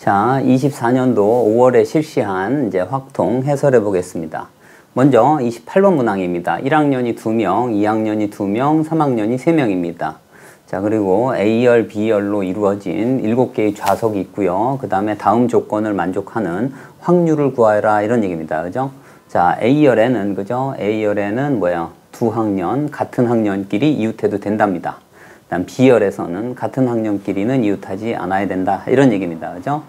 자, 24년도 5월에 실시한 이제 확통 해설해 보겠습니다. 먼저 28번 문항입니다. 1학년이 2명, 2학년이 2명, 3학년이 3명입니다. 자, 그리고 A열, B열로 이루어진 7개의 좌석이 있고요. 그 다음에 다음 조건을 만족하는 확률을 구하라 이런 얘기입니다. 그죠? 자, A열에는, 그죠? A열에는 뭐야? 두 학년, 같은 학년끼리 이웃해도 된답니다. 그다음 B열에서는 같은 학년끼리는 이웃하지 않아야 된다. 이런 얘기입니다. 그죠?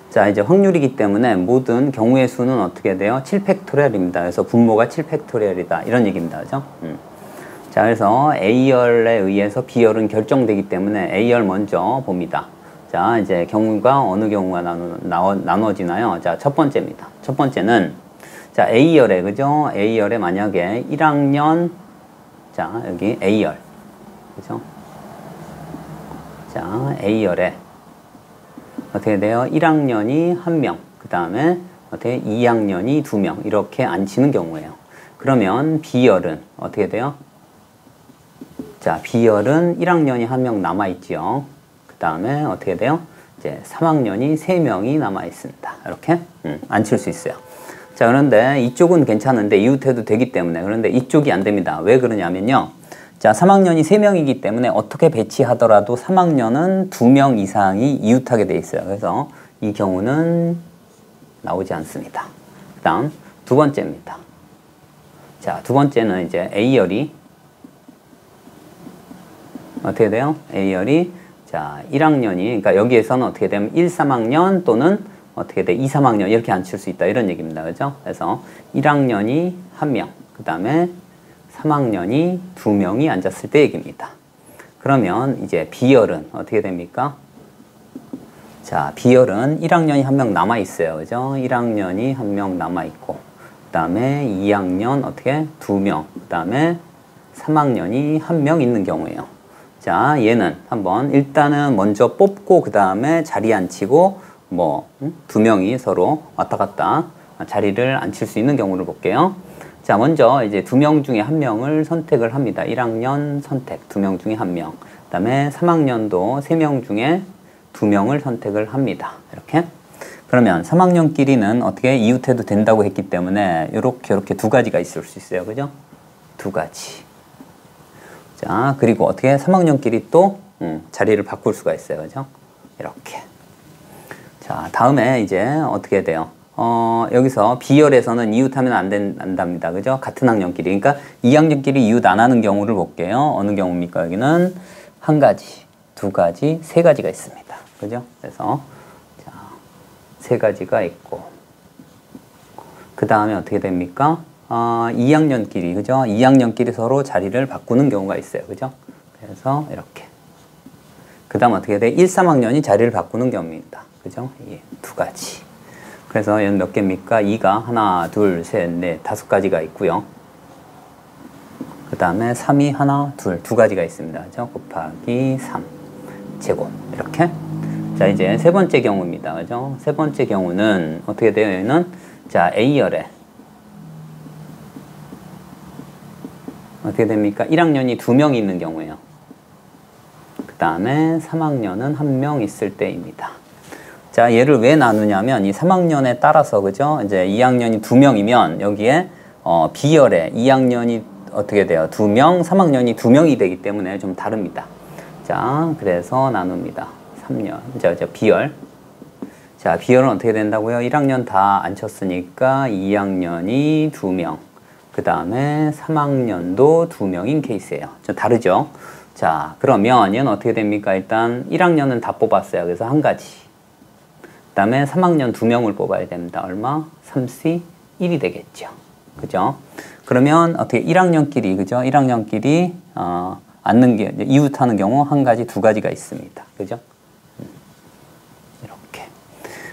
자, 이제 확률이기 때문에 모든 경우의 수는 어떻게 돼요? 7팩토리얼입니다. 그래서 분모가 7팩토리얼이다. 이런 얘기입니다. 그죠? 자, 그래서 A열에 의해서 B열은 결정되기 때문에 A열 먼저 봅니다. 자, 이제 경우가 어느 경우가 나눠지나요? 자, 첫 번째입니다. 첫 번째는, 자, A열에, 그죠? A열에 만약에 1학년, 자, 여기 A열. 그죠? 자, A열에 어떻게 돼요? 1학년이 1명, 그 다음에 어떻게 2학년이 2명 이렇게 앉히는 경우예요. 그러면 B열은 어떻게 돼요? 자, B열은 1학년이 1명 남아있지요. 그 다음에 어떻게 돼요? 이제 3학년이 3명이 남아있습니다. 이렇게 앉힐 수 있어요. 자, 그런데 이쪽은 괜찮은데 이웃해도 되기 때문에, 그런데 이쪽이 안 됩니다. 왜 그러냐면요. 자, 3학년이 3명이기 때문에 어떻게 배치하더라도 3학년은 2명 이상이 이웃하게 돼 있어요. 그래서 이 경우는 나오지 않습니다. 그 다음 두 번째입니다. 자, 두 번째는 이제 A열이 어떻게 돼요? A열이 자, 1학년이, 그러니까 여기에서는 어떻게 되면 1, 3학년 또는 어떻게 돼? 2, 3학년 이렇게 앉힐 수 있다. 이런 얘기입니다. 그죠? 그래서 1학년이 1명, 그 다음에 3학년이 2명이 앉았을 때 얘기입니다. 그러면 이제 B열은 어떻게 됩니까? 자, B열은 1학년이 1명 남아있어요. 그죠? 1학년이 1명 남아있고, 그 다음에 2학년 어떻게? 2명, 그 다음에 3학년이 1명 있는 경우예요. 자, 얘는 한번 일단은 먼저 뽑고, 그 다음에 자리 앉히고, 뭐, 2명이 서로 왔다 갔다 자리를 앉힐 수 있는 경우를 볼게요. 자, 먼저 이제 2명 중에 1명을 선택을 합니다. 1학년 선택, 2명 중에 1명. 그 다음에 3학년도 3명 중에 2명을 선택을 합니다. 이렇게. 그러면 3학년끼리는 어떻게 이웃해도 된다고 했기 때문에 이렇게 두 가지가 있을 수 있어요. 그죠? 두 가지. 자, 그리고 어떻게 3학년끼리 또 자리를 바꿀 수가 있어요. 그죠? 이렇게. 자, 다음에 이제 어떻게 돼요? 여기서 B열에서는 이웃하면 안 된답니다. 그죠? 같은 학년끼리. 그러니까 2학년끼리 이웃 안 하는 경우를 볼게요. 어느 경우입니까? 여기는 한 가지, 두 가지, 세 가지가 있습니다. 그죠? 그래서, 자, 세 가지가 있고. 그 다음에 어떻게 됩니까? 2학년끼리, 그죠? 2학년끼리 서로 자리를 바꾸는 경우가 있어요. 그죠? 그래서 이렇게. 그 다음 어떻게 돼? 1, 3학년이 자리를 바꾸는 경우입니다. 그죠? 예, 두 가지. 그래서 얘는 몇 개입니까? 2가 하나, 둘, 셋, 넷, 5가지가 있고요. 그 다음에 3이 하나, 둘, 두 가지가 있습니다. 그죠? 곱하기 3 제곱 이렇게. 자, 이제 세 번째 경우입니다. 그죠? 세 번째 경우는 어떻게 돼요? 얘는 자, A열에 어떻게 됩니까? 1학년이 2명이 있는 경우예요. 그 다음에 3학년은 1명 있을 때입니다. 자, 얘를 왜 나누냐면 이 3학년에 따라서, 그죠? 이제 2학년이 2명이면 여기에 B열에 2학년이 어떻게 돼요? 2명, 3학년이 2명이 되기 때문에 좀 다릅니다. 자, 그래서 나눕니다. 3년. 자, B열. 자, B열은 어떻게 된다고요? 1학년 다 앉혔으니까 2학년이 2명. 그 다음에 3학년도 2명인 케이스예요. 좀 다르죠? 자, 그러면 얘는 어떻게 됩니까? 일단 1학년은 다 뽑았어요. 그래서 한 가지. 그 다음에 3학년 2명을 뽑아야 됩니다. 얼마? 3C 1이 되겠죠. 그죠? 그러면 어떻게 1학년끼리, 그죠? 1학년끼리, 이웃하는 경우 한 가지, 두 가지가 있습니다. 그죠? 이렇게.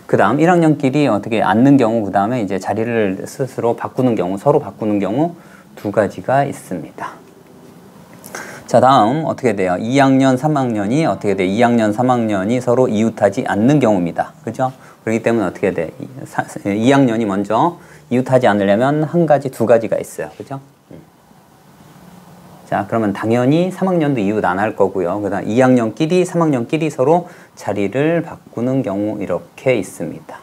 그 다음 1학년끼리 어떻게 앉는 경우, 그 다음에 이제 자리를 스스로 바꾸는 경우, 서로 바꾸는 경우 두 가지가 있습니다. 자, 다음 어떻게 돼요? 2학년, 3학년이 어떻게 돼요? 2학년, 3학년이 서로 이웃하지 않는 경우입니다. 그죠? 그렇기 때문에 어떻게 돼? 2학년이 먼저 이웃하지 않으려면 한 가지, 두 가지가 있어요. 그죠? 자, 그러면 당연히 3학년도 이웃 안 할 거고요. 그 다음 2학년끼리, 3학년끼리 서로 자리를 바꾸는 경우 이렇게 있습니다.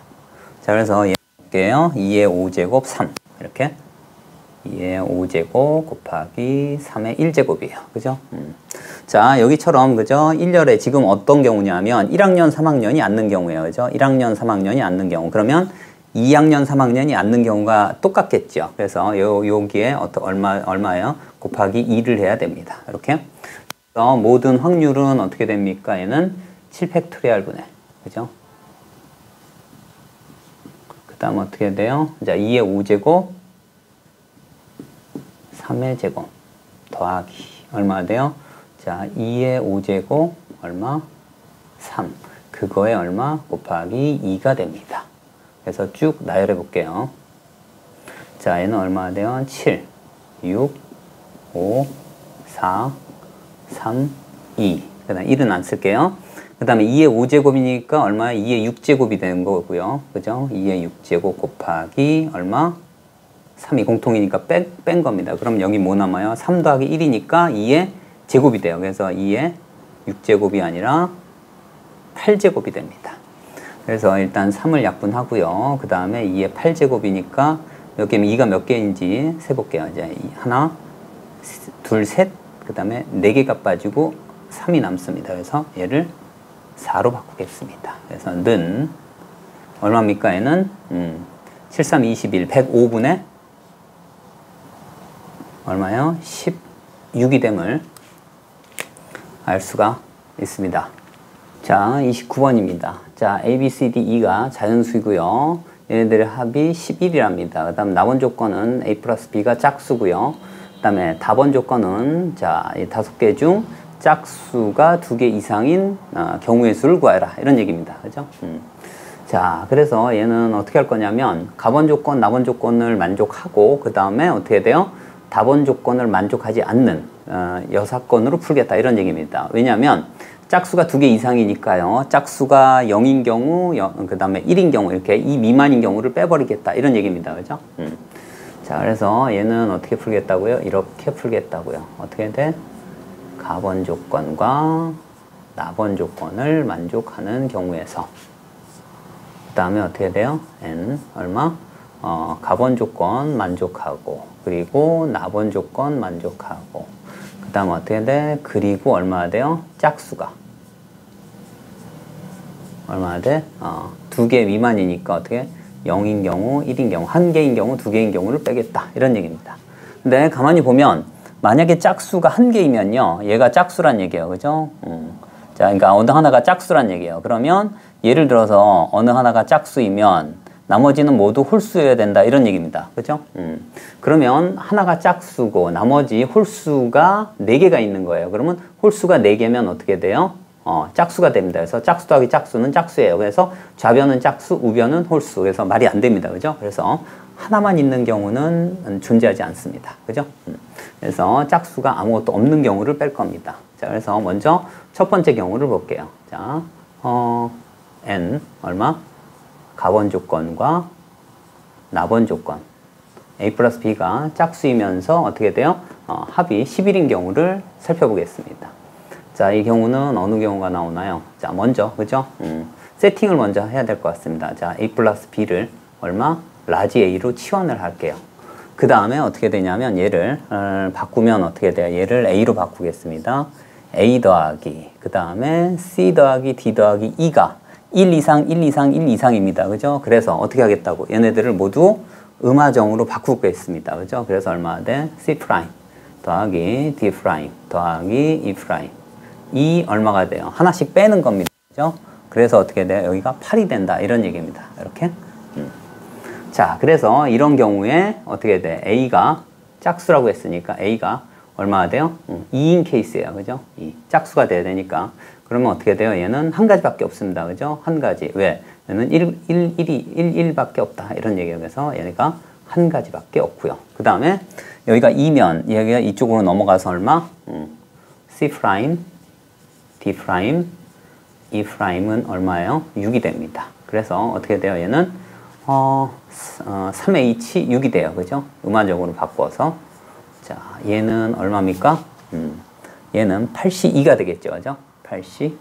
자, 그래서 얘 볼게요. 2의 5제곱 3. 이렇게. 2의 5제곱 곱하기 3의 1제곱이에요. 그죠? 자, 여기처럼, 그죠? 1열에 지금 어떤 경우냐면 1학년, 3학년이 앉는 경우예요. 그죠? 1학년, 3학년이 앉는 경우. 그러면 2학년, 3학년이 앉는 경우가 똑같겠죠. 그래서 여기에 얼마예요? 곱하기 2를 해야 됩니다. 이렇게. 그래서 모든 확률은 어떻게 됩니까? 얘는 7팩토리얼 분의. 그죠? 그 다음 어떻게 돼요? 자, 2의 5제곱, 3의 제곱 더하기 얼마 돼요? 자, 2의 5제곱 얼마? 3. 그거에 얼마? 곱하기 2가 됩니다. 그래서 쭉 나열해 볼게요. 자, 얘는 얼마 돼요? 7, 6, 5, 4, 3, 2. 그 다음 1은 안 쓸게요. 그 다음에 2의 5제곱이니까 얼마? 2의 6제곱이 되는 거고요. 그죠? 2의 6제곱 곱하기 얼마? 3이 공통이니까 뺀 겁니다. 그럼 여기 뭐 남아요? 3 더하기 1이니까 2의 제곱이 돼요. 그래서 2의 6제곱이 아니라 8제곱이 됩니다. 그래서 일단 3을 약분하고요. 그 다음에 2의 8제곱이니까 몇 개면 2가 몇 개인지 세볼게요. 이제 하나, 둘, 셋, 그 다음에 4개가 빠지고 3이 남습니다. 그래서 얘를 4로 바꾸겠습니다. 그래서 는 얼마입니까? 얘는 7, 3, 21, 105분의 얼마요? 16이 됨을 알 수가 있습니다. 자, 29번입니다. 자, A, B, C, D, E가 자연수이고요. 얘네들의 합이 11이랍니다. 그 다음 나번 조건은 A 플러스 B가 짝수고요. 그 다음에 답원 조건은 자, 이 5개 중 짝수가 2개 이상인 경우의 수를 구하라. 이런 얘기입니다. 그죠? 자, 그래서 얘는 어떻게 할 거냐면 가번 조건, 나번 조건을 만족하고 그 다음에 어떻게 돼요? 답원 조건을 만족하지 않는 여사건으로 풀겠다. 이런 얘기입니다. 왜냐하면 짝수가 2개 이상이니까요. 짝수가 0인 경우, 그 다음에 1인 경우 이렇게 2 미만인 경우를 빼버리겠다. 이런 얘기입니다. 그죠? 자, 그래서 얘는 어떻게 풀겠다고요? 이렇게 풀겠다고요. 어떻게 돼? 가번 조건과 나번 조건을 만족하는 경우에서 그 다음에 어떻게 돼요? n 얼마? 가번 조건 만족하고 그리고 나번 조건 만족하고 그 다음 어떻게 돼? 그리고 얼마나 돼요? 짝수가 얼마나 돼? 2개 미만이니까 어떻게? 0인 경우, 1인 경우, 1개인 경우, 2개인 경우를 빼겠다. 이런 얘기입니다. 근데 가만히 보면 만약에 짝수가 1개이면요. 얘가 짝수란 얘기예요. 그죠? 자, 그러니까 어느 하나가 짝수란 얘기예요. 그러면 예를 들어서 어느 하나가 짝수이면 나머지는 모두 홀수여야 된다. 이런 얘기입니다. 그죠? 그러면 하나가 짝수고 나머지 홀수가 4개가 있는 거예요. 그러면 홀수가 4개면 어떻게 돼요? 짝수가 됩니다. 그래서 짝수 더하기 짝수는 짝수예요. 그래서 좌변은 짝수, 우변은 홀수. 그래서 말이 안 됩니다. 그죠? 그래서 하나만 있는 경우는 존재하지 않습니다. 그죠? 그래서 짝수가 아무것도 없는 경우를 뺄 겁니다. 자, 그래서 먼저 첫 번째 경우를 볼게요. 자, n 얼마? 가번 조건과 나번 조건. A 플러스 B가 짝수이면서 어떻게 돼요? 합이 11인 경우를 살펴보겠습니다. 자, 이 경우는 어느 경우가 나오나요? 자, 먼저, 그죠? 세팅을 먼저 해야 될 것 같습니다. 자, A 플러스 B를 얼마? 라지 A로 치환을 할게요. 그 다음에 어떻게 되냐면 얘를 바꾸면 어떻게 돼요? 얘를 A로 바꾸겠습니다. A 더하기, 그 다음에 C 더하기 D 더하기 E가 1 이상, 1 이상, 1 이상입니다. 그죠? 그래서 어떻게 하겠다고? 얘네들을 모두 음화정으로 바꾸겠습니다. 그죠? 그래서 얼마 돼? C 프라임 더하기 D 프라임 더하기 E 프라임. 이 얼마가 돼요? 하나씩 빼는 겁니다. 그죠? 그래서 어떻게 돼요? 여기가 8이 된다. 이런 얘기입니다. 이렇게. 자, 그래서 이런 경우에 어떻게 돼? A가 짝수라고 했으니까 A가 얼마가 돼요? 2인 케이스예요. 그죠? 짝수가 돼야 되니까. 그러면 어떻게 돼요? 얘는 한 가지밖에 없습니다. 그죠? 한 가지. 왜? 얘는 1밖에 없다. 이런 얘기예요. 그래서 얘가 한 가지밖에 없고요. 그 다음에 여기가 2면 얘가 이쪽으로 넘어가서 얼마? C 프라임, D 프라임, E 프라임은 얼마예요? 6이 됩니다. 그래서 어떻게 돼요? 얘는 3H 6이 돼요. 그죠? 음화적으로 바꿔서 자, 얘는 얼마입니까? 얘는 8C2가 되겠죠. 그죠? 8C,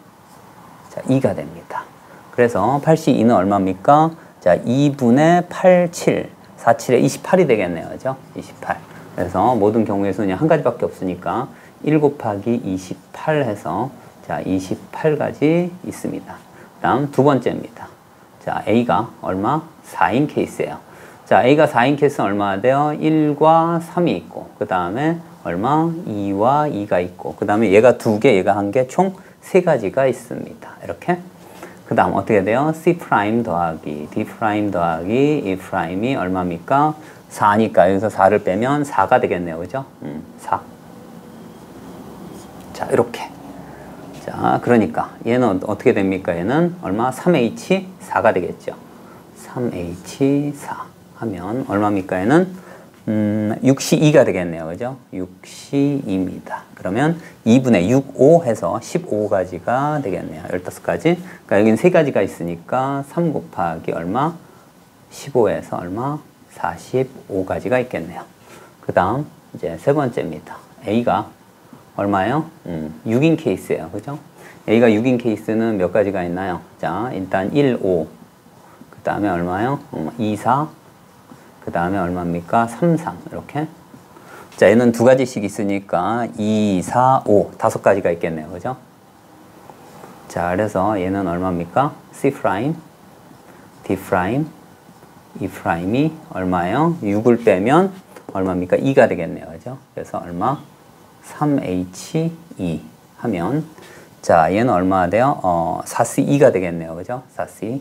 자, 2가 됩니다. 그래서 8C2는 얼마입니까? 자, 2분의 8, 7. 4, 7에 28이 되겠네요. 그죠? 28. 그래서 모든 경우의 수는 한 가지밖에 없으니까 1 곱하기 28 해서 자, 28가지 있습니다. 그 다음 두 번째입니다. 자, A가 얼마? 4인 케이스예요. 자, A가 4인 케이스는 얼마나 돼요? 1과 3이 있고, 그 다음에 얼마? 2와 2가 있고, 그 다음에 얘가 2개, 얘가 1개, 총 3가지가 있습니다. 이렇게. 그 다음 어떻게 돼요? C' 더하기 D' 더하기 E'이 얼마입니까? 4니까 여기서 4를 빼면 4가 되겠네요. 그죠? 4. 자, 이렇게. 자, 그러니까 얘는 어떻게 됩니까? 얘는 얼마? 3H4가 되겠죠. 3H4 하면 얼마입니까? 얘는 6C2가 되겠네요. 그죠? 6C2입니다. 그러면 2분의 6, 5 해서 15가지가 되겠네요. 15가지. 그러니까 여기는 3가지가 있으니까 3 곱하기 얼마? 15에서 얼마? 45가지가 있겠네요. 그 다음 이제 세 번째입니다. A가 얼마예요? 6인 케이스예요. 그죠? A가 6인 케이스는 몇 가지가 있나요? 자, 일단 1, 5. 그 다음에 얼마요? 2, 4. 그 다음에 얼마입니까? 3, 3. 이렇게. 자, 얘는 2가지씩 있으니까 2, 4, 5. 5가지가 있겠네요. 그죠? 자, 그래서 얘는 얼마입니까? C', D', E'이 얼마예요? 6을 빼면 얼마입니까? 2가 되겠네요. 그죠? 그래서 얼마? 3H2 하면 자, 얘는 얼마나 돼요? 4C2가 되겠네요. 그죠? 4C.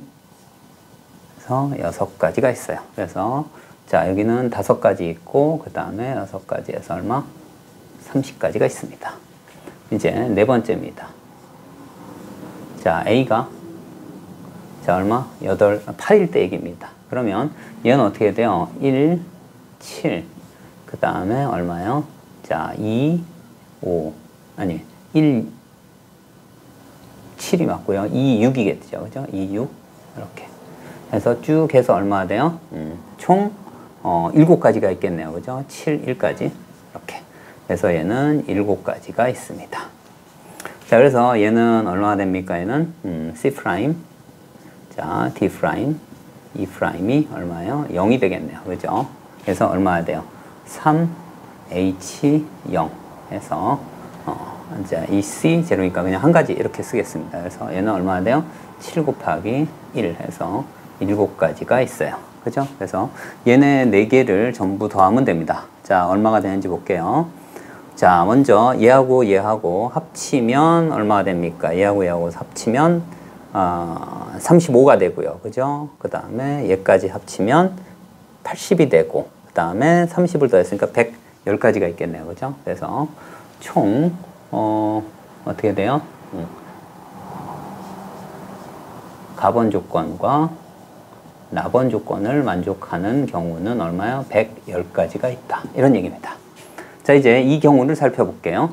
그래서 6가지가 있어요. 그래서 자, 여기는 5가지 있고 그 다음에 6가지에서 얼마? 30가지가 있습니다. 이제 네 번째입니다. 자, A가 자, 얼마? 8일 때 얘기입니다. 그러면 얘는 어떻게 돼요? 1, 7. 그 다음에 얼마요? 자, 2, 5. 아니, 1, 7이 맞고요. 2, 6이겠죠. 그죠? 2, 6. 이렇게. 해서 쭉 해서 얼마나 돼요? 총 7가지가 있겠네요. 그죠? 7, 1까지. 이렇게. 그래서 얘는 7가지가 있습니다. 자, 그래서 얘는 얼마나 됩니까? 얘는 C', 자, D', E'이 얼마예요? 0이 되겠네요. 그죠? 그래서 얼마나 돼요? 3H0 해서 이제 이 C 제로니까 그냥 한 가지 이렇게 쓰겠습니다. 그래서 얘는 얼마나 돼요? 7 곱하기 1 해서 7가지가 있어요. 그죠? 그래서 얘네 4개를 전부 더하면 됩니다. 자, 얼마가 되는지 볼게요. 자, 먼저 얘하고 얘하고 합치면 얼마가 됩니까? 얘하고 얘하고 합치면 35가 되고요. 그죠? 그 다음에 얘까지 합치면 80이 되고 그 다음에 30을 더했으니까 110가지가 있겠네요. 그죠? 그래서 총 어떻게 돼요? 가번 조건과 나번 조건을 만족하는 경우는 얼마요? 110가지가 있다. 이런 얘기입니다. 자, 이제 이 경우를 살펴볼게요.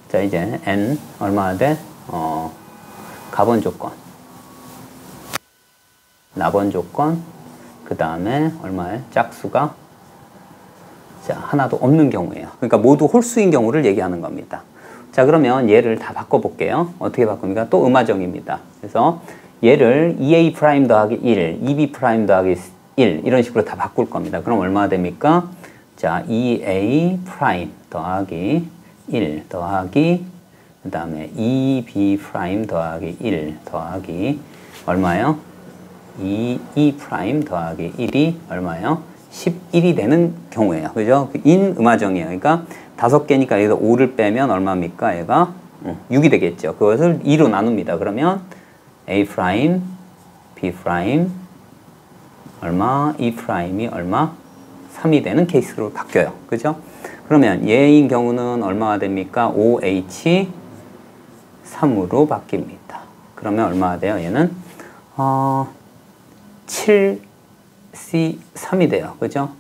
자, 이제 N 얼마나 돼? 가번 조건, 나번 조건, 그 다음에 얼마에? 짝수가 자, 하나도 없는 경우예요. 그러니까 모두 홀수인 경우를 얘기하는 겁니다. 자, 그러면 얘를 다 바꿔볼게요. 어떻게 바꿉니까? 또 음화정입니다. 그래서 얘를 2A' 더하기 1, 2B' 더하기 1 이런 식으로 다 바꿀 겁니다. 그럼 얼마나 됩니까? 자, 2A' 더하기 1 더하기 그 다음에 2B' 더하기 1 더하기 얼마예요? 2E' 더하기 1이 얼마예요? 11이 되는 경우예요. 그죠? 인 음화정이에요. 그러니까 5개니까 여기서 5를 빼면 얼마입니까? 얘가 6이 되겠죠. 그것을 2로 나눕니다. 그러면 A', B' 얼마? E'이 얼마? 3이 되는 케이스로 바뀌어요. 그죠? 그러면 얘인 경우는 얼마가 됩니까? 5H 3으로 바뀝니다. 그러면 얼마가 돼요? 얘는 7C3이 돼요. 그죠?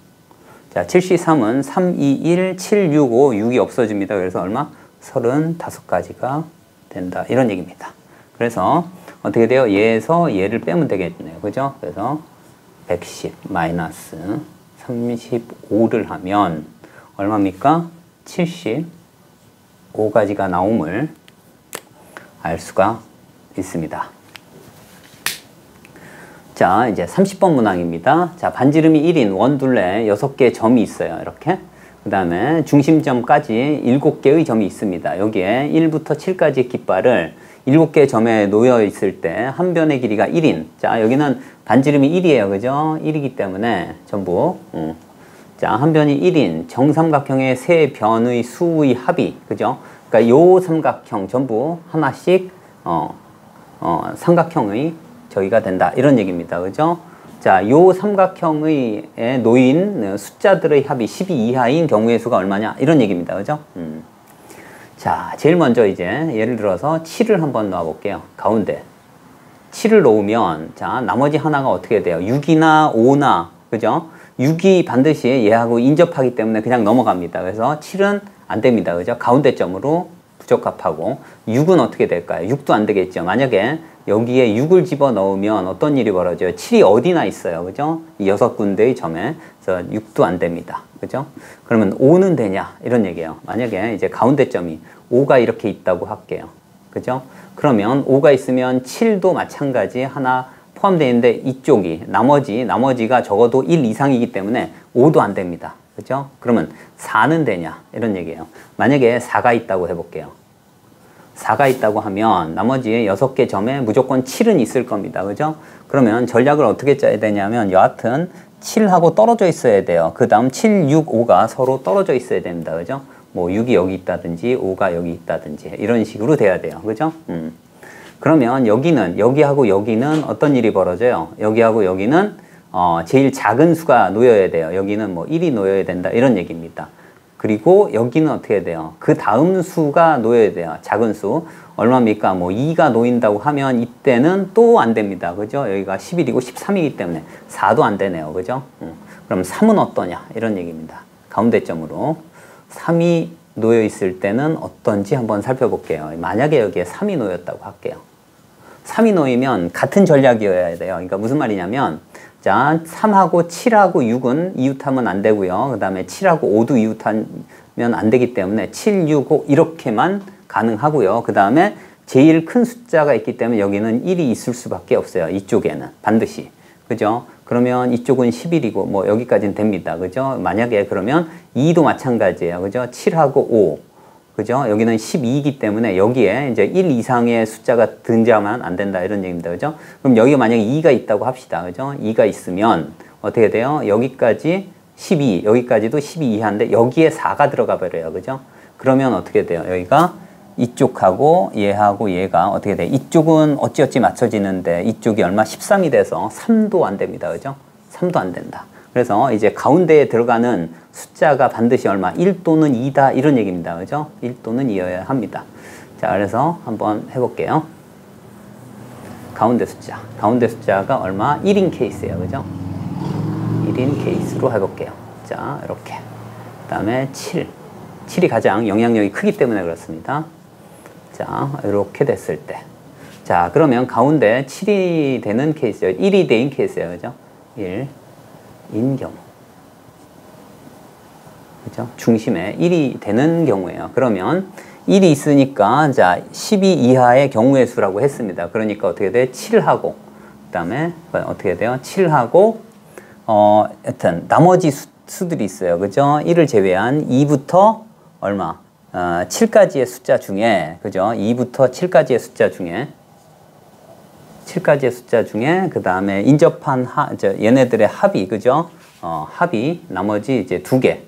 자, 7C3은 3, 2, 1, 7, 6, 5, 6이 없어집니다. 그래서 얼마? 35가지가 된다. 이런 얘기입니다. 그래서 어떻게 돼요? 얘에서 얘를 빼면 되겠네요. 그죠? 그래서 110 마이너스 35를 하면 얼마입니까? 70 5가지가 나옴을 알 수가 있습니다. 자, 이제 30번 문항입니다. 자, 반지름이 1인 원둘레 6개의 점이 있어요. 이렇게. 그 다음에 중심점까지 7개의 점이 있습니다. 여기에 1부터 7까지의 깃발을 7개의 점에 놓여 있을 때 한 변의 길이가 1인. 자, 여기는 반지름이 1이에요. 그죠? 1이기 때문에 전부. 자, 한 변이 1인 정삼각형의 세 변의 수의 합이. 그죠? 그러니까 요 삼각형 전부 하나씩 삼각형의 저기가 된다. 이런 얘기입니다. 그죠? 자, 요 삼각형의 놓인 숫자들의 합이 12 이하인 경우의 수가 얼마냐? 이런 얘기입니다. 그죠? 자, 제일 먼저 이제 예를 들어서 7을 한번 놓아 볼게요. 가운데 7을 놓으면 자, 나머지 하나가 어떻게 돼요? 6이나 5나 그죠? 6이 반드시 얘하고 인접하기 때문에 그냥 넘어갑니다. 그래서 7은 안 됩니다. 그죠? 가운데 점으로 부적합하고 6은 어떻게 될까요? 6도 안 되겠죠. 만약에 여기에 6을 집어 넣으면 어떤 일이 벌어져요? 7이 어디나 있어요. 그죠? 이 6군데의 점에. 그래서 6도 안 됩니다. 그죠? 그러면 5는 되냐? 이런 얘기예요. 만약에 이제 가운데 점이 5가 이렇게 있다고 할게요. 그죠? 그러면 5가 있으면 7도 마찬가지 하나 포함되어 있는데 이쪽이 나머지가 적어도 1 이상이기 때문에 5도 안 됩니다. 그죠? 그러면 4는 되냐? 이런 얘기예요. 만약에 4가 있다고 해볼게요. 4가 있다고 하면 나머지 6개 점에 무조건 7은 있을 겁니다. 그죠? 그러면 전략을 어떻게 짜야 되냐면 여하튼 7하고 떨어져 있어야 돼요. 그 다음 7, 6, 5가 서로 떨어져 있어야 됩니다. 그죠? 뭐 6이 여기 있다든지 5가 여기 있다든지 이런 식으로 돼야 돼요. 그죠? 그러면 여기하고 여기는 어떤 일이 벌어져요? 여기하고 여기는 제일 작은 수가 놓여야 돼요. 여기는 뭐 1이 놓여야 된다. 이런 얘기입니다. 그리고 여기는 어떻게 돼요? 그 다음 수가 놓여야 돼요. 작은 수. 얼마입니까? 뭐 2가 놓인다고 하면 이때는 또 안 됩니다. 그죠? 여기가 11이고 13이기 때문에 4도 안 되네요. 그죠? 그럼 3은 어떠냐? 이런 얘기입니다. 가운데 점으로. 3이 놓여 있을 때는 어떤지 한번 살펴볼게요. 만약에 여기에 3이 놓였다고 할게요. 3이 놓이면 같은 전략이어야 돼요. 그러니까 무슨 말이냐면 자, 3하고 7하고 6은 이웃하면 안 되고요. 그 다음에 7하고 5도 이웃하면 안 되기 때문에 7, 6, 5 이렇게만 가능하고요. 그 다음에 제일 큰 숫자가 있기 때문에 여기는 1이 있을 수밖에 없어요. 이쪽에는 반드시. 그죠? 그러면 이쪽은 11이고 뭐 여기까지는 됩니다. 그죠? 만약에 그러면 2도 마찬가지예요. 그죠? 7하고 5. 그죠? 여기는 12이기 때문에 여기에 이제 1 이상의 숫자가 등장하면 안 된다. 이런 얘기입니다. 그죠? 그럼 여기가 만약에 2가 있다고 합시다. 그죠? 2가 있으면 어떻게 돼요? 여기까지 12, 여기까지도 12 이하인데 여기에 4가 들어가 버려요. 그죠? 그러면 어떻게 돼요? 여기가 이쪽하고 얘하고 얘가 어떻게 돼? 이쪽은 어찌어찌 맞춰지는데 이쪽이 얼마? 13이 돼서 3도 안 됩니다. 그죠? 3도 안 된다. 그래서 이제 가운데에 들어가는 숫자가 반드시 얼마? 1 또는 2다 이런 얘기입니다. 그죠? 1 또는 2여야 합니다. 자, 그래서 한번 해볼게요. 가운데 숫자가 얼마? 1인 케이스예요. 그죠? 1인 케이스로 해볼게요. 자, 이렇게. 그 다음에 7이 가장 영향력이 크기 때문에 그렇습니다. 자, 이렇게 됐을 때. 자, 그러면 가운데 7이 되는 케이스예요. 1이 되는 케이스예요. 그죠? 1인 경우. 그죠? 중심에 1이 되는 경우예요. 그러면 1이 있으니까 자, 12 이하의 경우의 수라고 했습니다. 그러니까 어떻게 돼? 7하고 그다음에 어떻게 돼요? 7하고 여튼 나머지 수들이 있어요. 그죠? 1을 제외한 2부터 얼마? 7까지의 숫자 중에 그죠? 2부터 7까지의 숫자 중에 그 다음에 인접한 얘네들의 합이 그죠? 합이 나머지 이제 두 개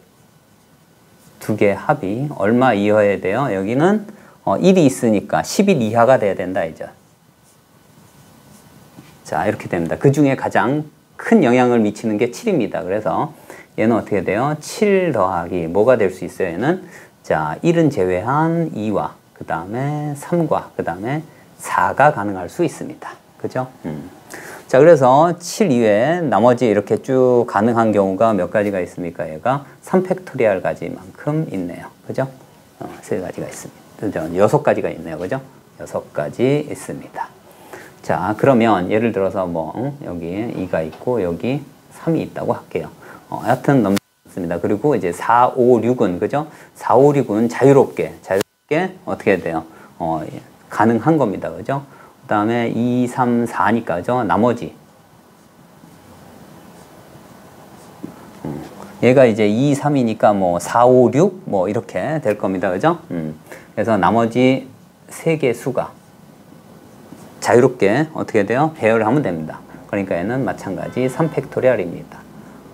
합이 얼마 이하여야 돼요? 여기는 1이 있으니까 11 이하가 돼야 된다 이제. 자, 이렇게 됩니다. 그 중에 가장 큰 영향을 미치는 게 7입니다. 그래서 얘는 어떻게 돼요? 7 더하기 뭐가 될 수 있어요? 얘는 자, 1은 제외한 2와 그 다음에 3과 그 다음에 4가 가능할 수 있습니다. 그죠? 자, 그래서 7 이외에 나머지 이렇게 쭉 가능한 경우가 몇 가지가 있습니까? 얘가 3팩토리얼 가지만큼 있네요. 그죠? 3가지가 있습니다. 6가지가 있네요. 그죠? 6가지 있습니다. 자, 그러면 예를 들어서 뭐 여기 2가 있고 여기 3이 있다고 할게요. 하여튼 넘습니다. 그리고 이제 4, 5, 6은 그죠? 4, 5, 6은 자유롭게 게 어떻게 돼요? 가능한 겁니다. 그죠? 그 다음에 2, 3, 4니까, 그죠? 나머지. 얘가 이제 2, 3이니까 뭐 4, 5, 6 뭐 이렇게 될 겁니다. 그죠? 그래서 나머지 3개 수가 자유롭게 어떻게 돼요? 배열을 하면 됩니다. 그러니까 얘는 마찬가지 3팩토리얼입니다.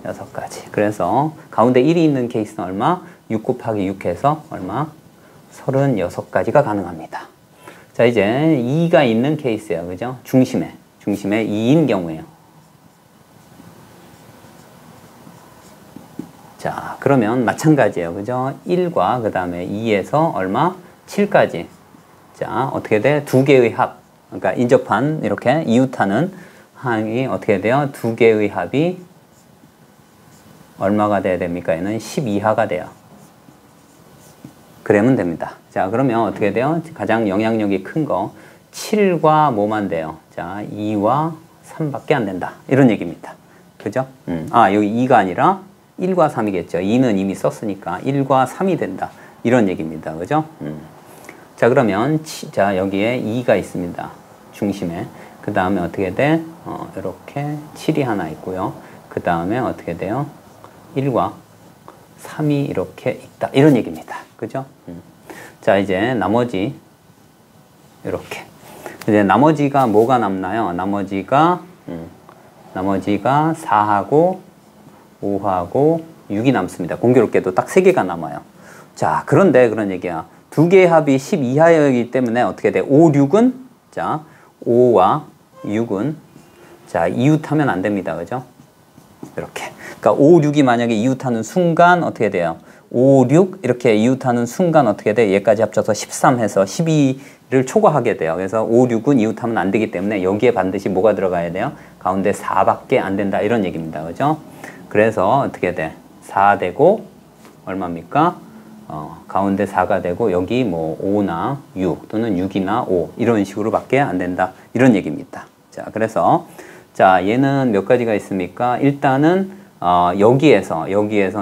6가지. 그래서 가운데 1이 있는 케이스는 얼마? 6 곱하기 6 해서 얼마? 36가지가 가능합니다. 자, 이제 2가 있는 케이스예요. 그죠? 중심에 2인 경우에요. 자, 그러면 마찬가지예요. 그죠? 1과 그 다음에 2에서 얼마? 7까지. 자, 어떻게 돼? 두 개의 합. 그러니까 인접한 이렇게 이웃하는 항이 어떻게 돼요? 두 개의 합이 얼마가 돼야 됩니까? 얘는 12하가 돼요. 그러면 됩니다. 자, 그러면 어떻게 돼요? 가장 영향력이 큰 거 7과 뭐만 돼요? 자, 2와 3밖에 안 된다. 이런 얘기입니다. 그죠? 여기 2가 아니라 1과 3이겠죠. 2는 이미 썼으니까 1과 3이 된다. 이런 얘기입니다. 그죠? 자, 그러면 자, 여기에 2가 있습니다. 중심에. 그 다음에 어떻게 돼? 이렇게 7이 하나 있고요. 그 다음에 어떻게 돼요? 1과 3이 이렇게 있다. 이런 얘기입니다. 그죠? 자, 이제 나머지 이렇게. 이제 나머지가 뭐가 남나요? 나머지가 4하고 5하고 6이 남습니다. 공교롭게도 딱 3개가 남아요. 자, 그런데 그런 얘기야. 두 개의 합이 12하이기 때문에 어떻게 돼? 5, 6은 자, 5와 6은 자, 이웃하면 안 됩니다. 그죠? 이렇게. 그러니까 5, 6이 만약에 이웃하는 순간 어떻게 돼요? 5, 6 이렇게 이웃하는 순간 어떻게 돼? 얘까지 합쳐서 13 해서 12를 초과하게 돼요. 그래서 5, 6은 이웃하면 안 되기 때문에 여기에 반드시 뭐가 들어가야 돼요? 가운데 4밖에 안 된다. 이런 얘기입니다. 그죠? 그래서 어떻게 돼? 4 되고 얼마입니까? 가운데 4가 되고 여기 뭐 5나 6 또는 6이나 5 이런 식으로 밖에 안 된다. 이런 얘기입니다. 자, 그래서 자, 얘는 몇 가지가 있습니까? 일단은 여기에서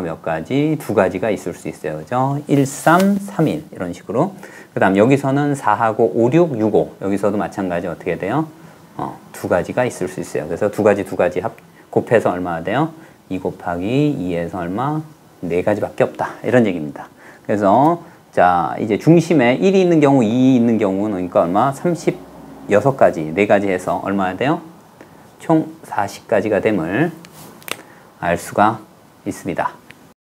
몇 가지? 2가지가 있을 수 있어요. 그죠? 1, 3, 3인 이런 식으로. 그 다음 여기서는 4하고 5, 6, 6, 5 여기서도 마찬가지 어떻게 돼요? 2가지가 있을 수 있어요. 그래서 2가지 곱해서 얼마나 돼요? 2 곱하기 2에서 얼마? 4가지밖에 없다. 이런 얘기입니다. 그래서 자, 이제 중심에 1이 있는 경우, 2이 있는 경우는 그러니까 얼마? 36가지, 4가지 해서 얼마나 돼요? 총 40가지가 됨을 알 수가 있습니다.